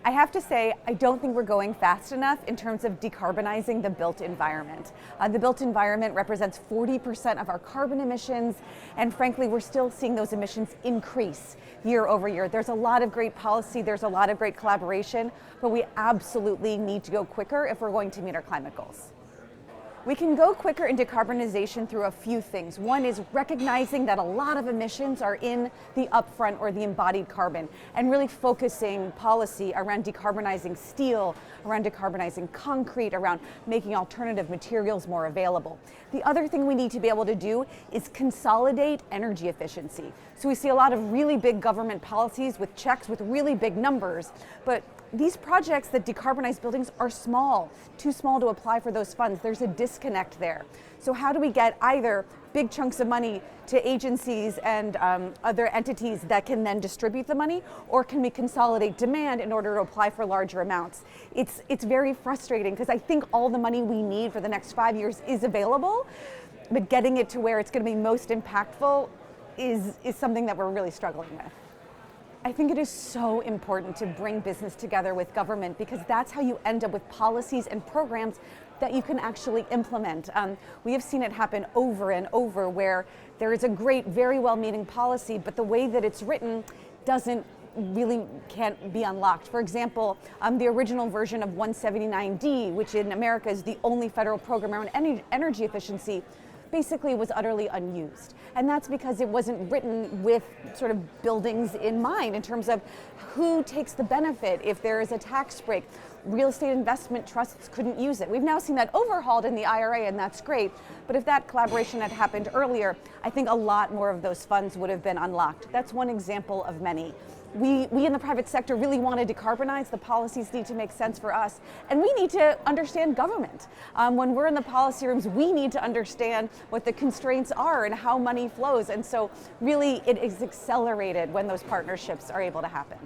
I have to say, I don't think we're going fast enough in terms of decarbonizing the built environment. The built environment represents 40% of our carbon emissions, and frankly, we're still seeing those emissions increase year over year. There's a lot of great policy, there's a lot of great collaboration, but we absolutely need to go quicker if we're going to meet our climate goals. We can go quicker in decarbonization through a few things. One is recognizing that a lot of emissions are in the upfront or the embodied carbon, and really focusing policy around decarbonizing steel, around decarbonizing concrete, around making alternative materials more available. The other thing we need to be able to do is consolidate energy efficiency. So we see a lot of really big government policies with checks with really big numbers, but these projects that decarbonize buildings are small, too small to apply for those funds. There's a disconnect there. So how do we get either big chunks of money to agencies and other entities that can then distribute the money, or can we consolidate demand in order to apply for larger amounts? It's very frustrating because I think all the money we need for the next 5 years is available, but getting it to where it's going to be most impactful is something that we're really struggling with. I think it is so important to bring business together with government, because that's how you end up with policies and programs that you can actually implement. We have seen it happen over and over where there is a great, very well-meaning policy, but the way that it's written can't be unlocked. For example, the original version of 179D, which in America is the only federal program around energy efficiency, basically was utterly unused. And that's because it wasn't written with sort of buildings in mind in terms of who takes the benefit if there is a tax break. Real estate investment trusts couldn't use it. We've now seen that overhauled in the IRA, and that's great. But if that collaboration had happened earlier, I think a lot more of those funds would have been unlocked. That's one example of many. We in the private sector really want to decarbonize. The policies need to make sense for us, and we need to understand government. When we're in the policy rooms, we need to understand what the constraints are and how money flows, and so really it is accelerated when those partnerships are able to happen.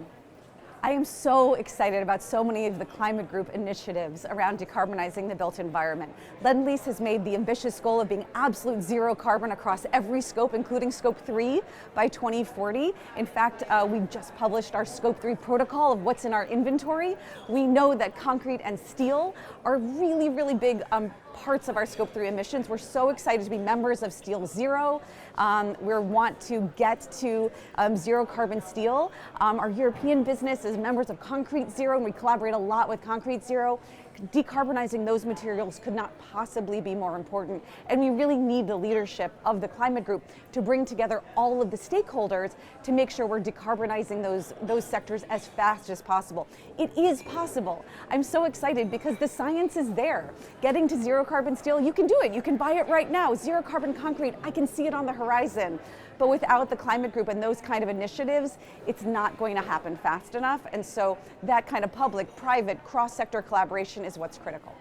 I am so excited about so many of the climate group initiatives around decarbonizing the built environment. Lendlease has made the ambitious goal of being absolute zero carbon across every scope, including scope 3 by 2040. In fact, we just published our scope 3 protocol of what's in our inventory. We know that concrete and steel are really, really big parts of our scope 3 emissions. We're so excited to be members of Steel Zero. We want to get to zero carbon steel. Our European business is members of Concrete Zero, and we collaborate a lot with Concrete Zero. Decarbonizing those materials could not possibly be more important, and we really need the leadership of the climate group to bring together all of the stakeholders to make sure we're decarbonizing those sectors as fast as possible. It is possible. I'm so excited because the science is there. Getting to zero carbon steel, you can do it. You can buy it right now. Zero carbon concrete, I can see it on the horizon. But without the climate group and those kind of initiatives, it's not going to happen fast enough. And so that kind of public, private, cross-sector collaboration is what's critical.